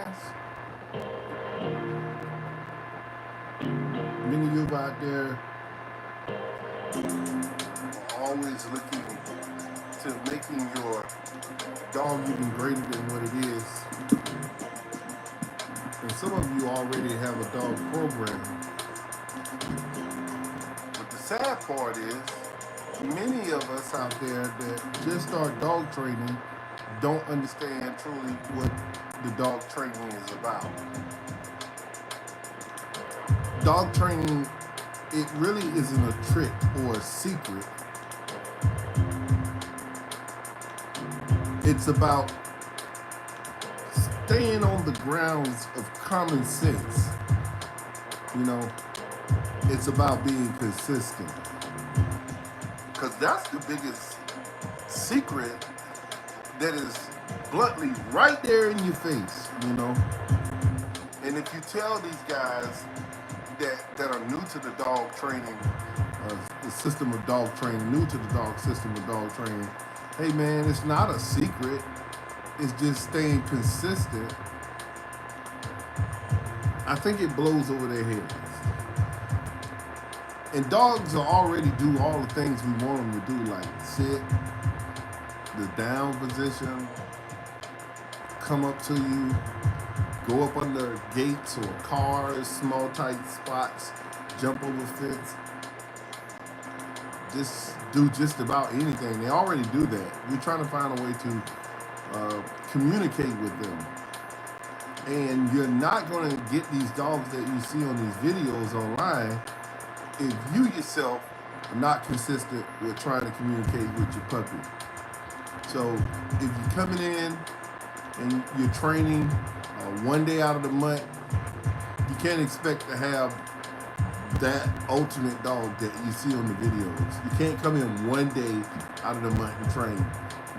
guys. Many of you out there are always looking to making your dog even greater than what it is. And some of you already have a dog program. But the sad part is, many of us out there that just start dog training don't understand truly what the dog training is about. Dog training, it really isn't a trick or a secret. It's about staying on the grounds of common sense. You know, it's about being consistent. Because that's the biggest secret that is bluntly right there in your face, you know. And if you tell these guys that are new to the dog training, the system of dog training, new to the dog system of dog training, hey man, it's not a secret. It's just staying consistent. I think it blows over their heads. And dogs will already do all the things we want them to do, like sit, the down position, come up to you, go up under gates or cars, small tight spots, jump over fence. Just do just about anything. They already do that. We're trying to find a way to communicate with them. And you're not going to get these dogs that you see on these videos online if you yourself are not consistent with trying to communicate with your puppy. So if you're coming in and you're training one day out of the month, you can't expect to have that ultimate dog that you see on the videos. You can't come in one day out of the month and train.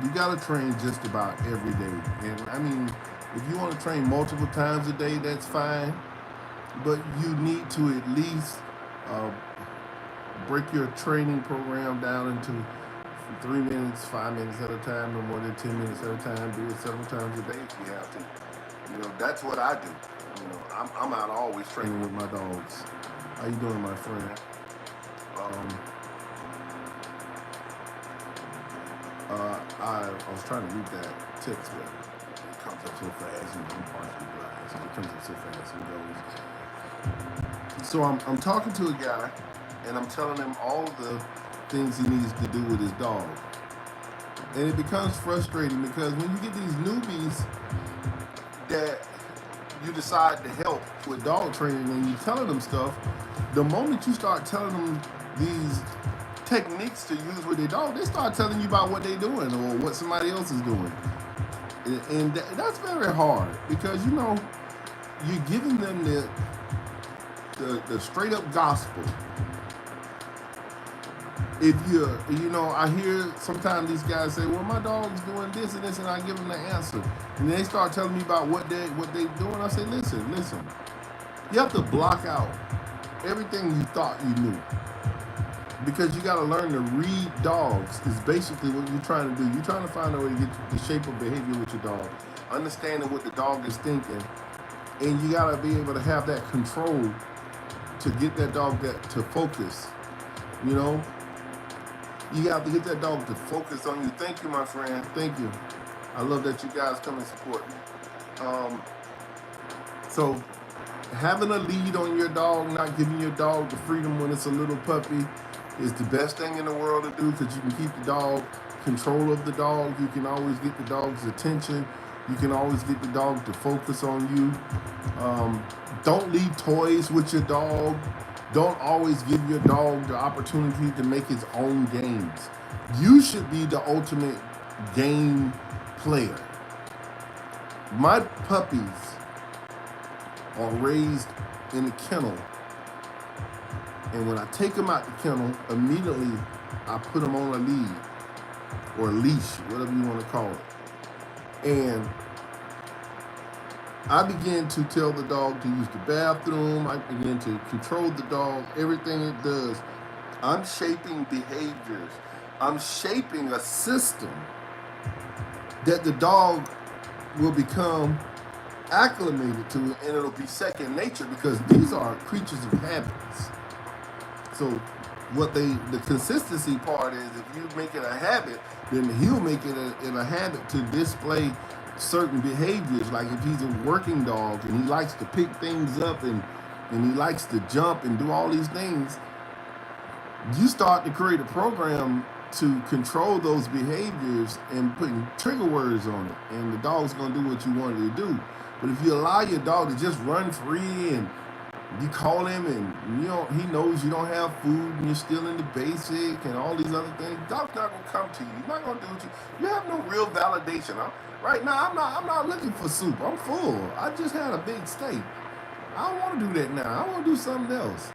You gotta train just about every day. And I mean, if you want to train multiple times a day, that's fine. But you need to at least break your training program down into 3 minutes, 5 minutes at a time, no more than 10 minutes at a time. Do it several times a day if you have to. You know, that's what I do. You know, I'm out always training with my dogs. How you doing, my friend? I was trying to read that text, but it comes up so fast, and I'm partially blind, so it comes up so fast and goes. So I'm talking to a guy, and I'm telling him all the things he needs to do with his dog. And it becomes frustrating because when you get these newbies that you decide to help with dog training and you're telling them stuff, the moment you start telling them these techniques to use with their dog, they start telling you about what they're doing or what somebody else is doing. And that's very hard because, you know, you're giving them the straight up gospel. If I hear sometimes these guys say, well, my dog's doing this and this, and I give them the answer. And they start telling me about what they're doing. I say, listen. You have to block out everything you thought you knew. Because you got to learn to read dogs is basically what you're trying to do. You're trying to find a way to get the shape of behavior with your dog, understanding what the dog is thinking, and you got to be able to have that control to get that dog to focus. You know, you got to get that dog to focus on you. Thank you, my friend. Thank you. I love that you guys come and support me. So having a lead on your dog, not giving your dog the freedom when it's a little puppy, is the best thing in the world to do because you can keep the dog, control of the dog. You can always get the dog's attention. You can always get the dog to focus on you. Don't leave toys with your dog. Don't always give your dog the opportunity to make his own games. You should be the ultimate game player. My puppies are raised in a kennel. And when I take them out the kennel, immediately I put them on a lead or a leash, whatever you want to call it. And I begin to tell the dog to use the bathroom. I begin to control the dog, everything it does. I'm shaping behaviors. I'm shaping a system that the dog will become acclimated to it, and it'll be second nature because these are creatures of habits. So the consistency part is if you make it a habit, then he'll make it a habit to display certain behaviors. Like if he's a working dog and he likes to pick things up and he likes to jump and do all these things, you start to create a program to control those behaviors and putting trigger words on it, and the dog's gonna do what you want it to do. But if you allow your dog to just run free and you call him and he knows you don't have food and you're still in the basic and all these other things, dog's not gonna come to you. He's not gonna do what you have no real validation. Right now I'm not looking for soup. I'm full. I just had a big steak. I don't want to do that now. I want to do something else.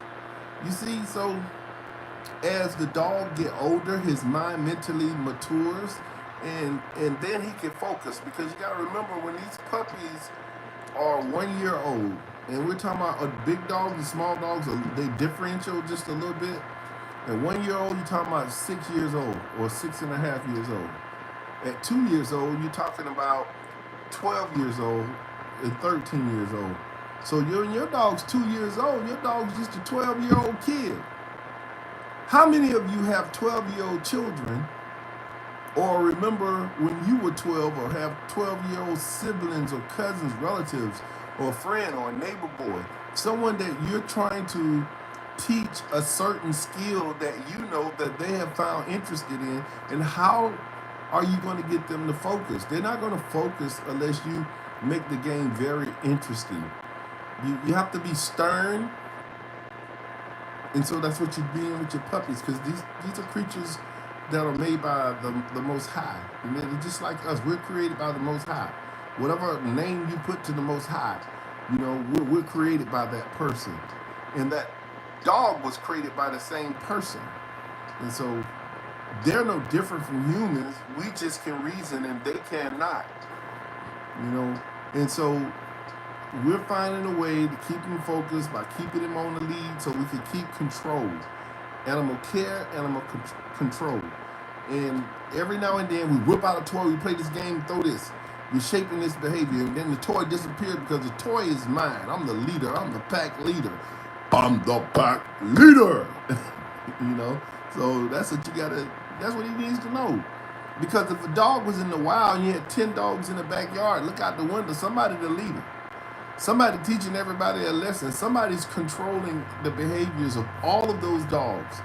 You see, so as the dog get older, his mind mentally matures, and then he can focus, because you got to remember when these puppies are 1 year old, and we're talking about big dogs and small dogs, they differential just a little bit. At 1 year old, you're talking about 6 years old or 6.5 years old. At 2 years old, you're talking about 12 years old and 13 years old. So your dog's 2 years old, your dog's just a 12-year-old kid. How many of you have 12-year-old children, or remember when you were 12, or have 12-year-old siblings or cousins, relatives, or a friend or a neighbor boy, someone that you're trying to teach a certain skill that you know that they have found interested in, and how are you going to get them to focus? They're not going to focus unless you make the game very interesting. You have to be stern, and so that's what you're being with your puppies, because these are creatures that are made by the Most High. And they're just like us. We're created by the Most High. Whatever name you put to the Most High, we're created by that person. And that dog was created by the same person. And so they're no different from humans. We just can reason and they cannot. And so we're finding a way to keep him focused by keeping him on the lead so we can keep control. Animal care, animal control. And every now and then we whip out a toy, we play this game, throw this. We're shaping this behavior, and then the toy disappears because the toy is mine. I'm the leader. I'm the pack leader. I'm the pack leader. So that's what he needs to know. Because if a dog was in the wild and you had 10 dogs in the backyard, look out the window, somebody the leader. Somebody teaching everybody a lesson. Somebody's controlling the behaviors of all of those dogs.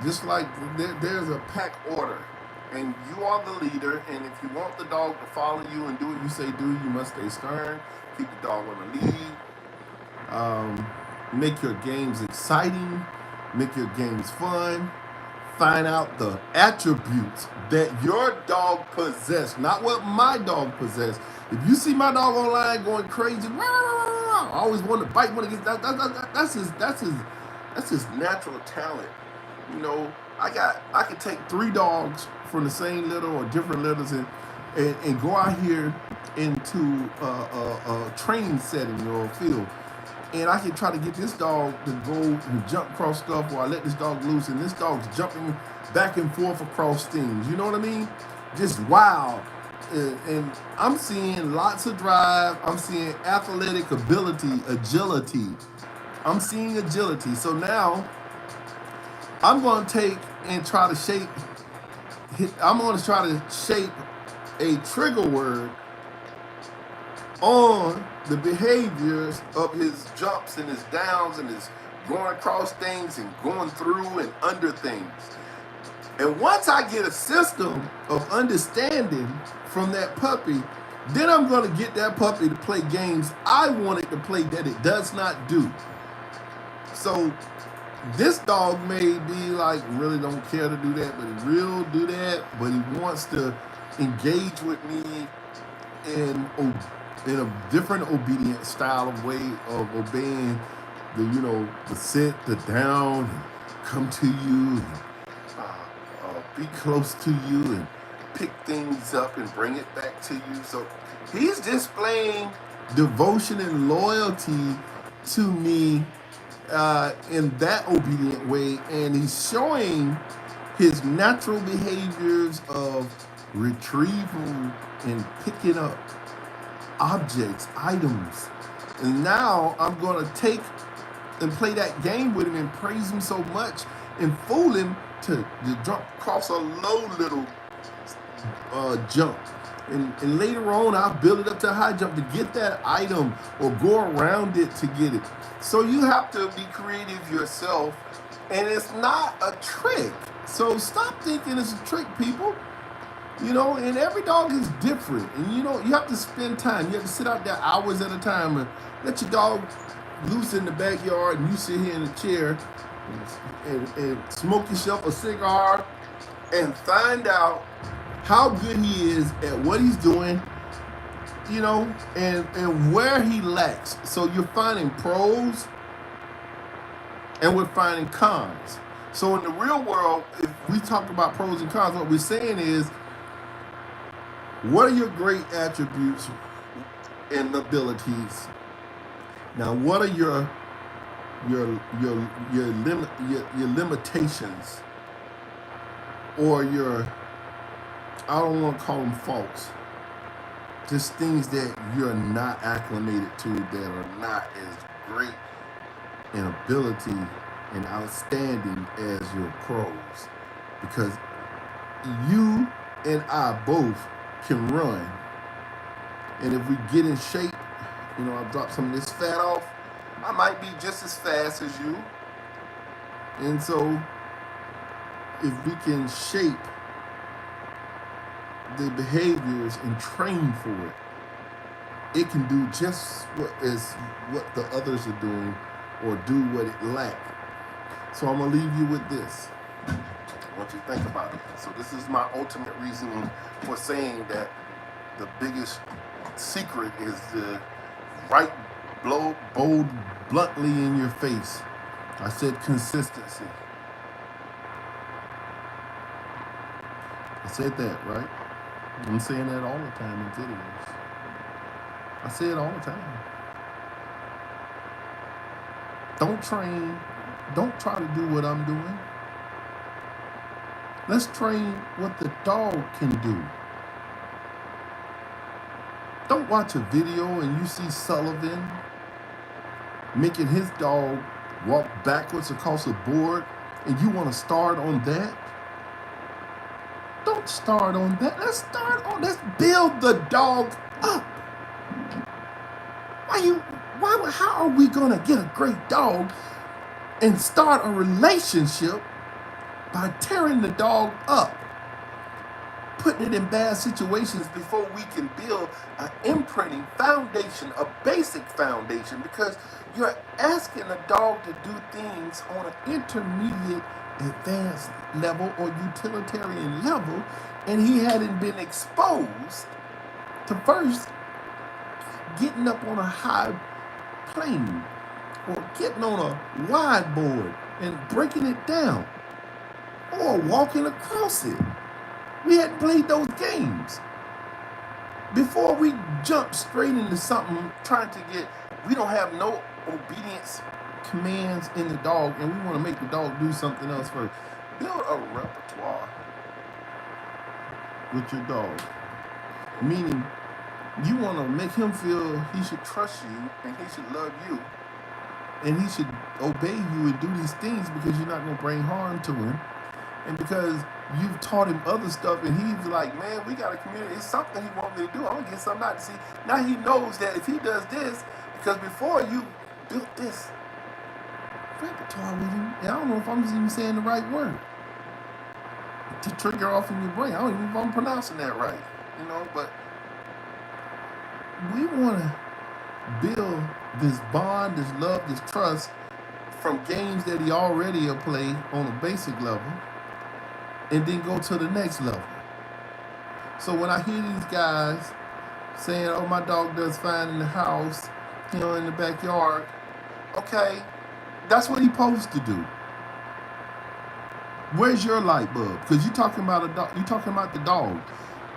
Just like there's a pack order, and you are the leader, and if you want the dog to follow you and do what you say do, you must stay stern, keep the dog on the lead, make your games exciting, make your games fun, find out the attributes that your dog possesses, not what my dog possesses. If you see my dog online going crazy, I always want to bite, want to get that's his natural talent. I could take 3 dogs from the same litter or different litters and go out here into a training setting or a field, and I can try to get this dog to go and jump across stuff, or I let this dog loose and this dog's jumping back and forth across things. You know what I mean? Just wild. And I'm seeing lots of drive. I'm seeing athletic ability, agility. I'm seeing agility. So now I'm going to take and try to shape. I'm going to try to shape a trigger word on the behaviors of his jumps and his downs and his going across things and going through and under things. And once I get a system of understanding from that puppy, then I'm going to get that puppy to play games I want it to play that it does not do. So this dog may be like, really don't care to do that, but he will do that, but he wants to engage with me in a different obedient style of way of obeying the sit, the down, and come to you, and be close to you, and pick things up and bring it back to you. So he's displaying devotion and loyalty to me in that obedient way, and he's showing his natural behaviors of retrieval and picking up. objects, items. And now I'm going to take and play that game with him and praise him so much and fool him to jump across a low little jump. And later on, I'll build it up to a high jump to get that item or go around it to get it. So you have to be creative yourself, and it's not a trick. So stop thinking it's a trick, people. You know, and every dog is different. And you know, you have to spend time. You have to sit out there hours at a time and let your dog loose in the backyard, and you sit here in the chair and smoke yourself a cigar and find out how good he is at what he's doing, you know, and where he lacks. So you're finding pros and we're finding cons. So in the real world, if we talk about pros and cons, what we're saying is, what are your great attributes and abilities? Now, what are your limitations, or your, I don't want to call them faults, just things that you're not acclimated to, that are not as great in ability and outstanding as your pros? Because you and I both can run, and if we get in shape, you know, I drop some of this fat off, I might be just as fast as you. And so if we can shape the behaviors and train for it, it can do just what the others are doing, or do what it lacks. So I'm gonna leave you with this. I want you to think about it. So this is my ultimate reasoning for saying that the biggest secret is the right blow, bold, bluntly in your face. I said consistency. I said that, right? I'm saying that all the time in videos. I say it all the time. Don't try to do what I'm doing. Let's train what the dog can do. Don't watch a video and you see Sullivan making his dog walk backwards across a board, and you want to start on that. Don't start on that. Let's build the dog up. How are we gonna get a great dog and start a relationship by tearing the dog up, putting it in bad situations before we can build an imprinting foundation, a basic foundation? Because you're asking a dog to do things on an intermediate, advanced level or utilitarian level, and he hadn't been exposed to first getting up on a high plane or getting on a wide board and breaking it down or walking across it. We hadn't played those games. Before we jump straight into something trying to get, we don't have no obedience commands in the dog, and we want to make the dog do something else first. Build a repertoire with your dog. Meaning, you want to make him feel he should trust you and he should love you and he should obey you and do these things because you're not going to bring harm to him, and because you've taught him other stuff, and he's like, man, we got a community. It's something he wants me to do. I'm going to get something out to see. Now he knows that if he does this, because before you built this repertoire with him, and I don't know if I'm even saying the right word to trigger off in your brain. I don't even know if I'm pronouncing that right, you know, but we want to build this bond, this love, this trust from games that he already have played on a basic level, and then go to the next level. So when I hear these guys saying, oh, my dog does fine in the house, you know, in the backyard, okay, that's what he's supposed to do. Where's your light bulb? Because you're talking about a dog. You're talking about the dog.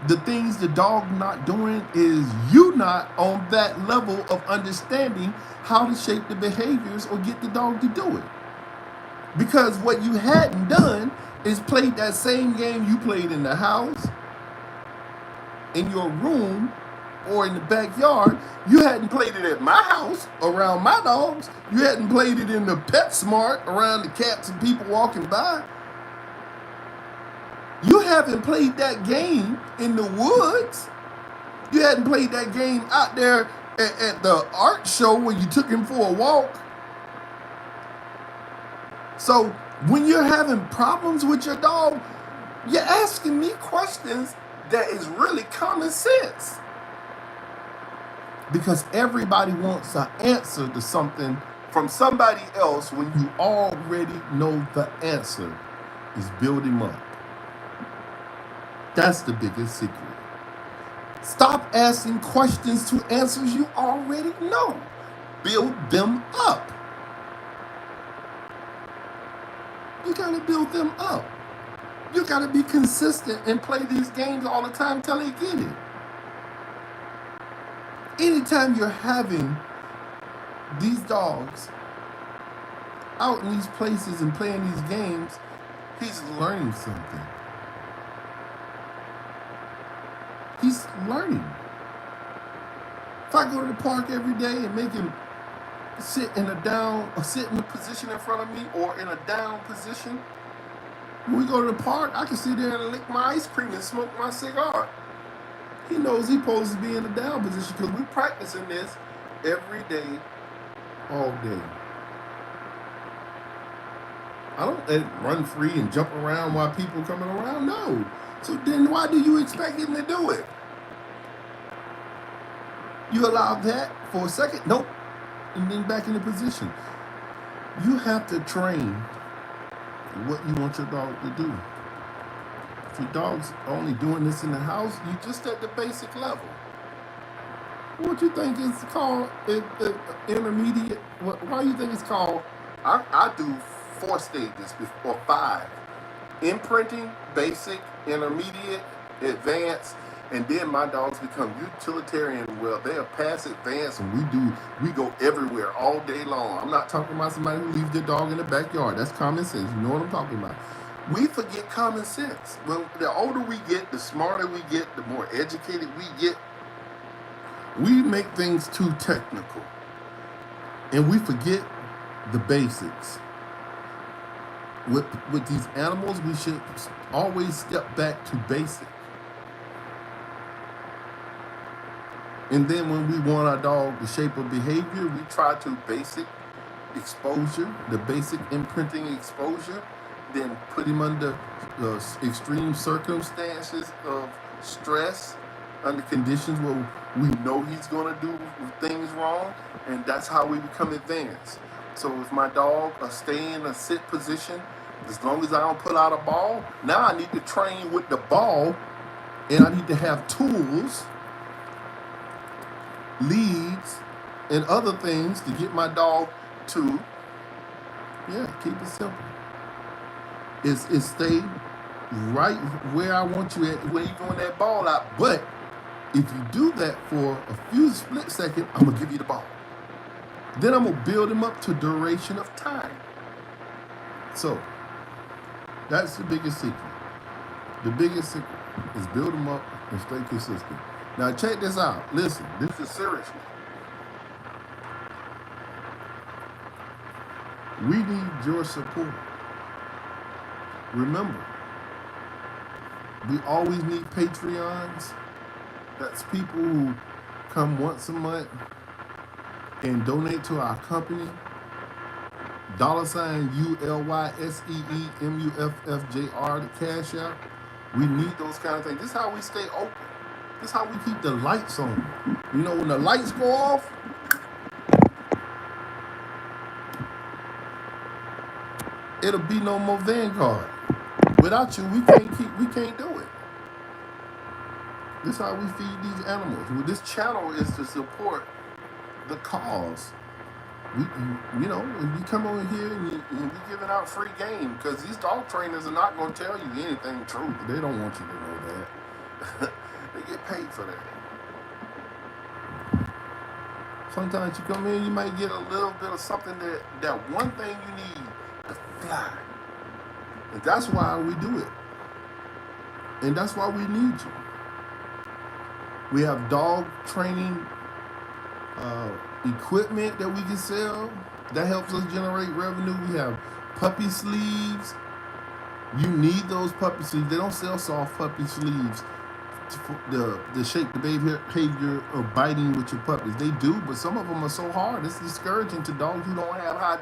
The things the dog not doing is you not on that level of understanding how to shape the behaviors or get the dog to do it. Because what you hadn't done is played that same game you played in the house, in your room, or in the backyard. You hadn't played it at my house around my dogs. You hadn't played it in the PetSmart around the cats and people walking by. You haven't played that game in the woods. You hadn't played that game out there at the art show when you took him for a walk. So when you're having problems with your dog, you're asking me questions that is really common sense. Because everybody wants an answer to something from somebody else when you already know the answer. Is build him up. That's the biggest secret. Stop asking questions to answers you already know. Build them up. You gotta build them up. You gotta be consistent and play these games all the time till they get it. Anytime you're having these dogs out in these places and playing these games, he's learning something. He's learning. If I go to the park every day and make him sit in the position in front of me or in a down position, when we go to the park, I can sit there and lick my ice cream and smoke my cigar. He knows he's supposed to be in a down position because we're practicing this every day, all day. I don't let it run free and jump around while people are coming around. No. So then why do you expect him to do it? You allow that for a second? Nope. And then back in the position. You have to train what you want your dog to do. If your dog's only doing this in the house, you just at the basic level. What you think is called intermediate? Why do you think it's called? I do 4 stages or 5. Imprinting, basic, intermediate, advanced, and then my dogs become utilitarian. Well, they are past advanced, and we go everywhere all day long. I'm not talking about somebody who leaves their dog in the backyard. That's common sense. You know what I'm talking about. We forget common sense. Well, the older we get, the smarter we get, the more educated we get. We make things too technical, and we forget the basics. With these animals, we should always step back to basic. And then when we want our dog to shape a behavior, we try to basic exposure, the basic imprinting exposure, then put him under extreme circumstances of stress, under conditions where we know he's going to do things wrong, and that's how we become advanced. So if my dog stay in a sit position, as long as I don't pull out a ball, now I need to train with the ball, and I need to have tools, leads, and other things to get my dog to, keep it simple. Is stay right where I want you at, where you're throwing that ball out. But if you do that for a few split seconds, I'm going to give you the ball. Then I'm going to build him up to duration of time. So, that's the biggest secret. The biggest secret is build them up and stay consistent. Now check this out. Listen, this is serious. We need your support. Remember, we always need Patreons. That's people who come once a month and donate to our company. $ULYSEEMUFFJR, the Cash App. We need those kind of things. This is how we stay open. This is how we keep the lights on. You know, when the lights go off, it'll be no more Vanguard. Without you, we can't do it. This is how we feed these animals. Well, this channel is to support the cause. If you come over here and we're giving out free game, because these dog trainers are not going to tell you anything true. They don't want you to know that. They get paid for that. Sometimes you come in, you might get a little bit of something that one thing you need to fly. And that's why we do it. And that's why we need you. We have dog training equipment that we can sell. That helps us generate revenue. We have puppy sleeves. You need those puppy sleeves. They don't sell soft puppy sleeves to shape the behavior of biting with your puppies. They do, but some of them are so hard. It's discouraging to dogs who don't have high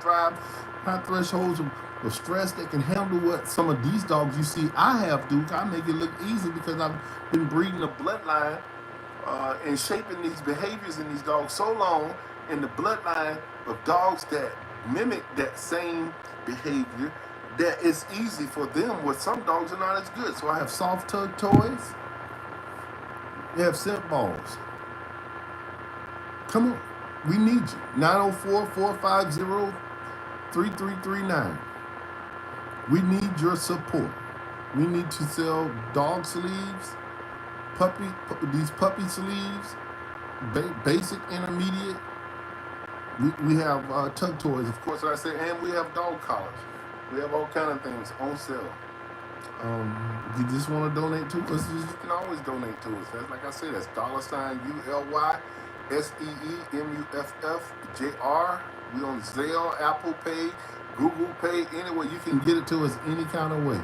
thresholds of stress that can handle what some of these dogs you see I have do. I make it look easy because I've been breeding a bloodline and shaping these behaviors in these dogs so long in the bloodline of dogs that mimic that same behavior that it's easy for them where some dogs are not as good. So I have soft tug toys. We have scent balls. Come on. We need you. 904-450-3339. We need your support. We need to sell dog sleeves, these puppy sleeves, basic, intermediate. We have tug toys, of course, like I say, and we have dog collars. We have all kind of things on sale. If you just want to donate to us, you can always donate to us. That's like I said, that's $ULYSEEMUFFJR. We on Zelle, Apple Pay, Google Pay, anywhere you can get it to us any kind of way.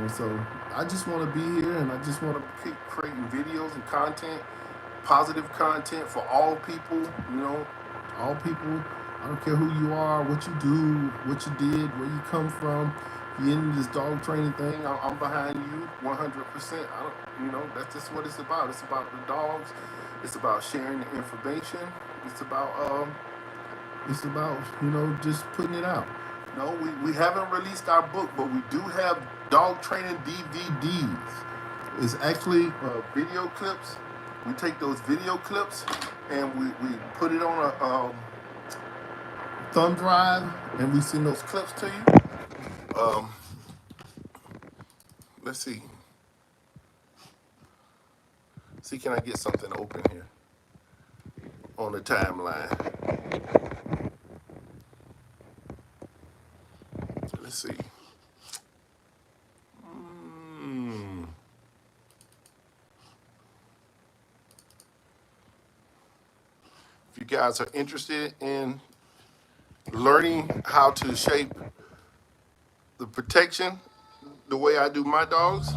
So I just want to be here, and I just want to keep creating videos and content, positive content for all people. All people. I don't care who you are, what you do, what you did, where you come from. If you're into this dog training thing, I'm behind you 100%. That's just what it's about. It's about the dogs. It's about sharing the information. It's about just putting it out. No, we haven't released our book, but we do have dog training DVDs. It's actually video clips. We take those video clips and we put it on a thumb drive, and we send those clips to you. Let's see. Can I get something open here on the timeline? Let's see. If you guys are interested in learning how to shape the protection the way I do my dogs,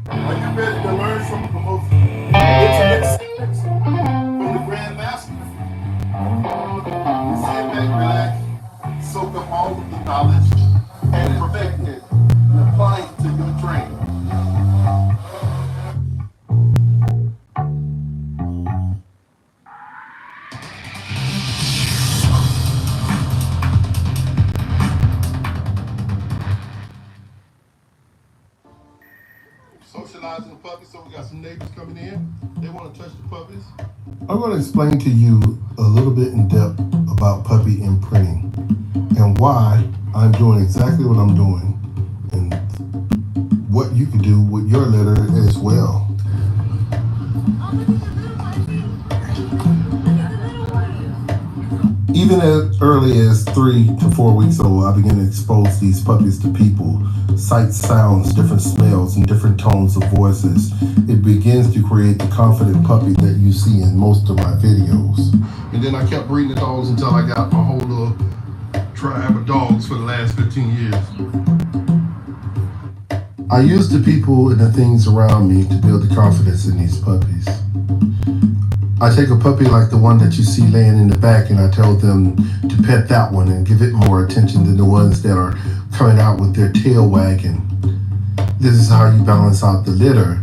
are you ready to learn from the most intimate secrets from the Grandmaster? Sit back, relax, soak up all of the knowledge, and perfect it, and apply it to your training. Socializing Puppy, so we got some neighbors coming in. They want to touch the puppies. I'm going to explain to you a little bit in depth about puppy imprinting and why I'm doing exactly what I'm doing and what you can do with your litter as well. Even as early as 3 to 4 weeks old, I began to expose these puppies to people, sights, sounds, different smells, and different tones of voices. It begins to create the confident puppy that you see in most of my videos. And then I kept breeding the dogs until I got my whole little tribe of dogs for the last 15 years. I use the people and the things around me to build the confidence in these puppies. I take a puppy like the one that you see laying in the back, and I tell them to pet that one and give it more attention than the ones that are coming out with their tail wagging. This is how you balance out the litter,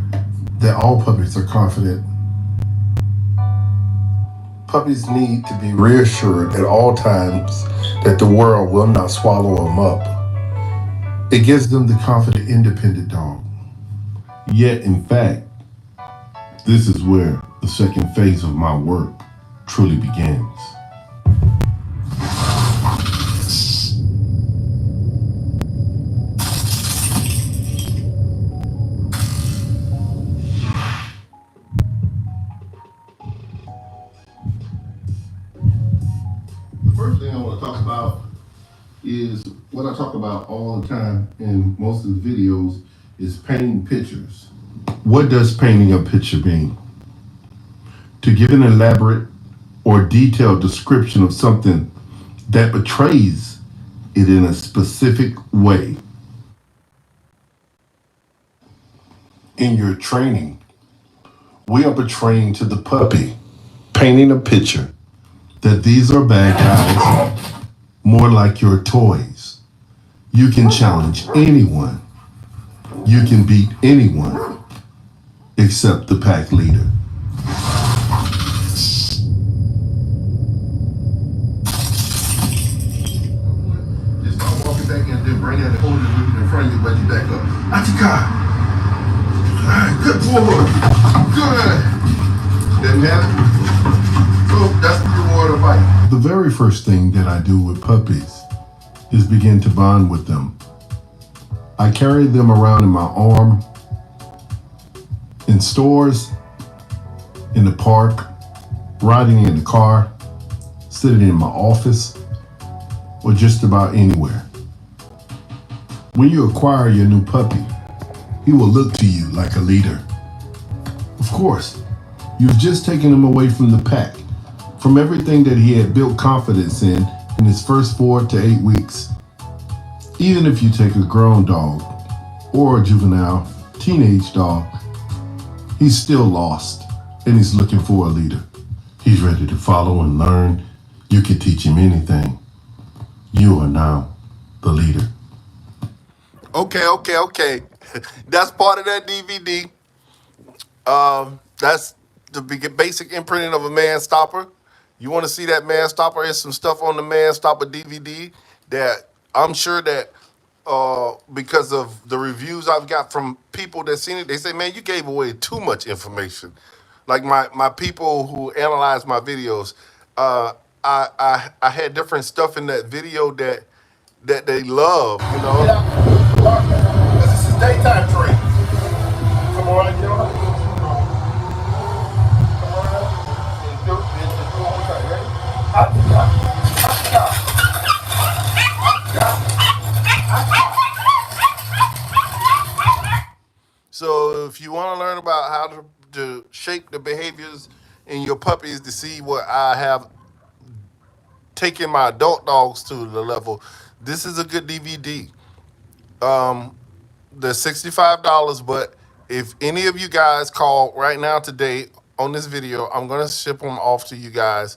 that all puppies are confident. Puppies need to be reassured at all times that the world will not swallow them up. It gives them the confident, independent dog. Yet, in fact, this is where the second phase of my work truly begins. The first thing I want to talk about is what I talk about all the time in most of the videos is painting pictures. What does painting a picture mean? To give an elaborate or detailed description of something that portrays it in a specific way. In your training, we are portraying to the puppy, painting a picture that these are bad guys, more like your toys. You can challenge anyone. You can beat anyone except the pack leader. Just start walking back and then bring that hold it in front of you, but you back up. Achika! Good boy! Good! Didn't have it? So that's the reward of life. The very first thing that I do with puppies is begin to bond with them. I carry them around in my arm, in stores, in the park, riding in the car, sitting in my office, or just about anywhere. When you acquire your new puppy, he will look to you like a leader. Of course, you've just taken him away from the pack, from everything that he had built confidence in his first 4 to 8 weeks. Even if you take a grown dog or a juvenile, teenage dog, he's still lost and he's looking for a leader. He's ready to follow and learn. You can teach him anything. You are now the leader. Okay. That's part of that DVD. That's the basic imprinting of a man stopper. You want to see that man stopper? There's some stuff on the man stopper DVD that I'm sure that because of the reviews I've got from people that seen it, they say, man, you gave away too much information. Like my people who analyze my videos, I had different stuff in that video that they love, you know. Yeah. This is daytime training. Come on, you know. So if you want to learn about how to shape the behaviors in your puppies to see what I have taken my adult dogs to the level, this is a good DVD. They're $65, but if any of you guys call right now today on this video, I'm gonna ship them off to you guys.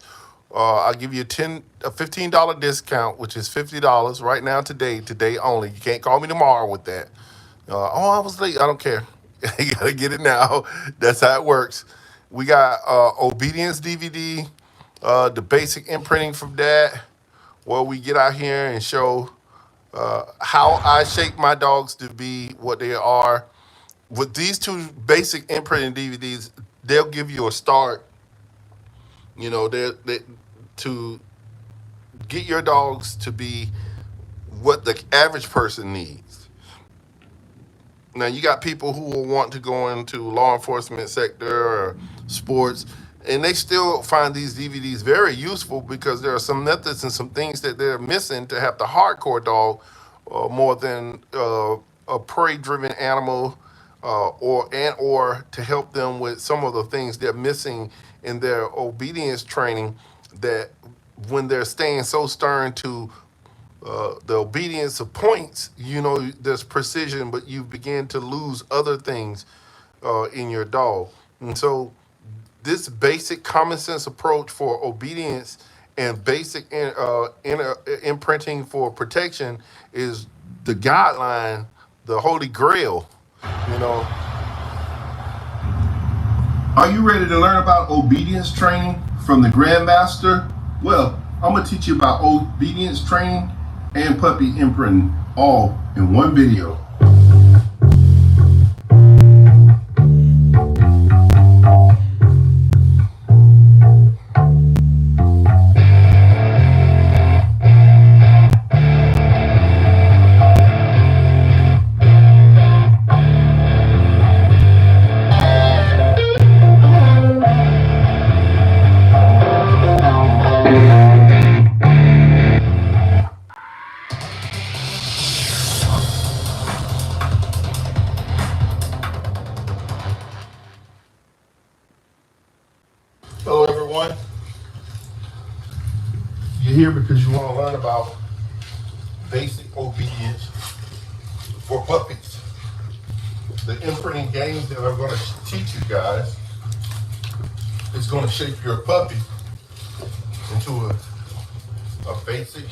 I'll give you a $15 discount, which is $50 right now today only. You can't call me tomorrow with that. I was late. I don't care. You gotta get it now. That's how it works. We got obedience DVD, the basic imprinting from that, where we get out here and show how I shape my dogs to be what they are. With these two basic imprinting DVDs, they'll give you a start. You know, they to get your dogs to be what the average person needs. Now, you got people who will want to go into law enforcement sector or sports, and they still find these DVDs very useful because there are some methods and some things that they're missing to have the hardcore dog more than a prey-driven animal or to help them with some of the things they're missing in their obedience training, that when they're staying so stern to the obedience of points, you know, there's precision, but you begin to lose other things in your dog. And so this basic common sense approach for obedience and basic imprinting for protection is the guideline, the holy grail, you know. Are you ready to learn about obedience training from the Grandmaster? Well, I'm going to teach you about obedience training and puppy imprinting all in one video. here because you want to learn about basic obedience for puppies. The imprinting games that I'm going to teach you guys is going to shape your puppy into a basic,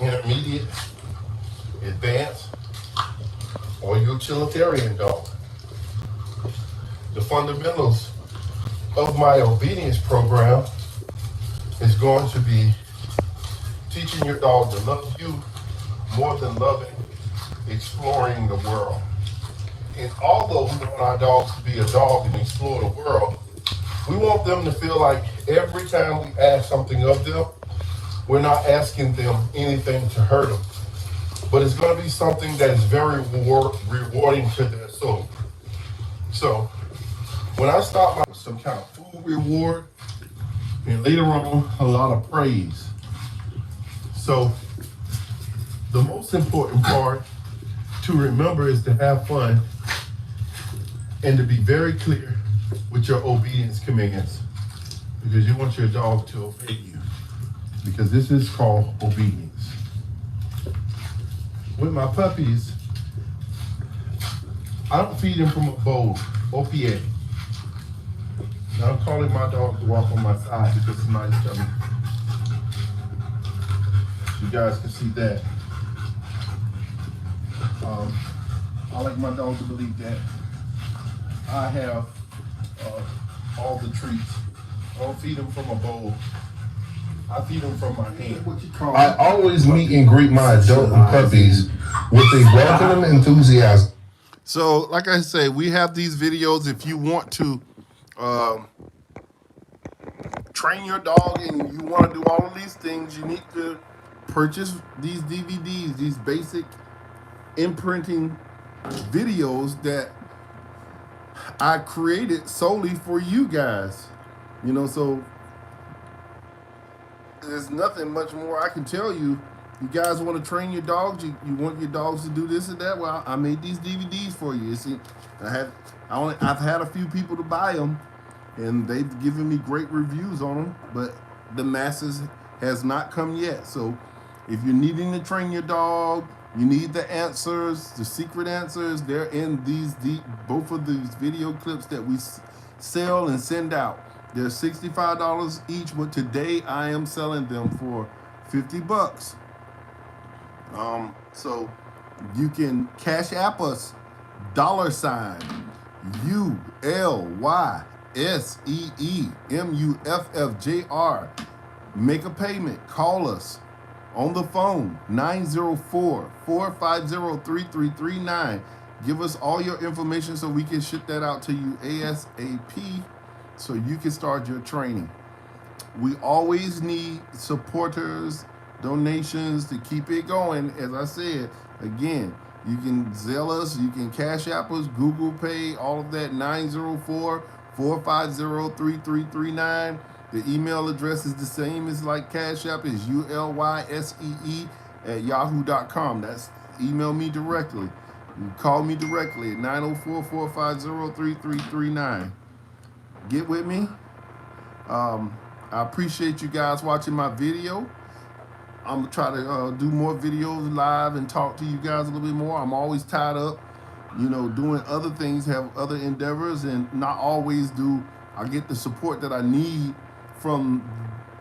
intermediate, advanced, or utilitarian dog. The fundamentals of my obedience program is going to be teaching your dog to love you more than loving, exploring the world. And although we want our dogs to be a dog and explore the world, we want them to feel like every time we ask something of them, we're not asking them anything to hurt them, but it's going to be something that is very rewarding to their soul. So when I start with some kind of food reward, and later on a lot of praise. So the most important part to remember is to have fun and to be very clear with your obedience commands, because you want your dog to obey you, because this is called obedience. With my puppies, I don't feed them from a bowl, OPA. Now I'm calling my dog to walk on my side because it's nice tummy. You guys can see that. I like my dog to believe that I have all the treats. I don't feed them from a bowl. I feed them from my hand. I always meet and greet my adult puppies with a welcome and enthusiasm. So, like I say, we have these videos. If you want to train your dog and you want to do all of these things, you need to purchase these DVDs, these basic imprinting videos that I created solely for you guys. You know, so there's nothing much more I can tell you. You guys want to train your dogs, you want your dogs to do this and that, well, I made these DVDs for you. You see, I've had a few people to buy them, and they've given me great reviews on them, but the masses has not come yet. So if you're needing to train your dog, you need the answers, the secret answers, they're in both of these video clips that we sell and send out. They're $65 each, but today I am selling them for $50. So you can Cash App us, $ULYSEEMUFFJR. Make a payment. Call us on the phone, 904-450-3339. Give us all your information so we can ship that out to you ASAP so you can start your training. We always need supporters, donations to keep it going. As I said, again, you can Zelle us, you can Cash App us, Google Pay, all of that, 904-450-3339. The email address is the same as like Cash App, is ULYSEE@yahoo.com. That's email me directly. You can call me directly at 904-450-3339. Get with me. I appreciate you guys watching my video. I'm gonna try to do more videos live and talk to you guys a little bit more. I'm always tied up, you know, doing other things, have other endeavors, and not always do I get the support that I need from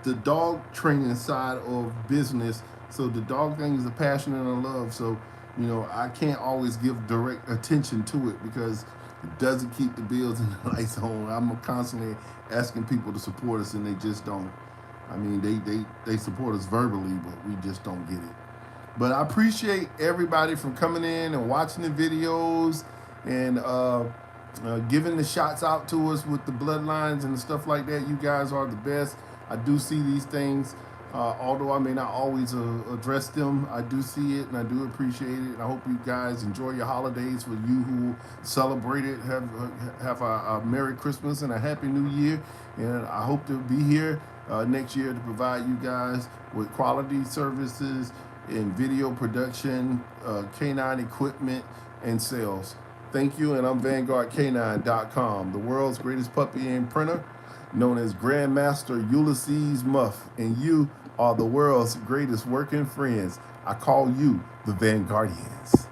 the dog training side of business. So the dog thing is a passion and a love. So, you know, I can't always give direct attention to it because it doesn't keep the bills and the lights on. I'm constantly asking people to support us, and they just don't. I mean, they support us verbally, but we just don't get it. But I appreciate everybody from coming in and watching the videos and giving the shots out to us with the bloodlines and the stuff like that. You guys are the best. I do see these things. Although I may not always address them, I do see it and I do appreciate it. And I hope you guys enjoy your holidays. For you who celebrate it, have a Merry Christmas and a Happy New Year. And I hope to be here next year to provide you guys with quality services in video production, canine equipment, and sales. Thank you, and I'm VanguardCanine.com, the world's greatest puppy imprinter, known as Grandmaster Ulysses Muff. And you are the world's greatest working friends. I call you the Vanguardians.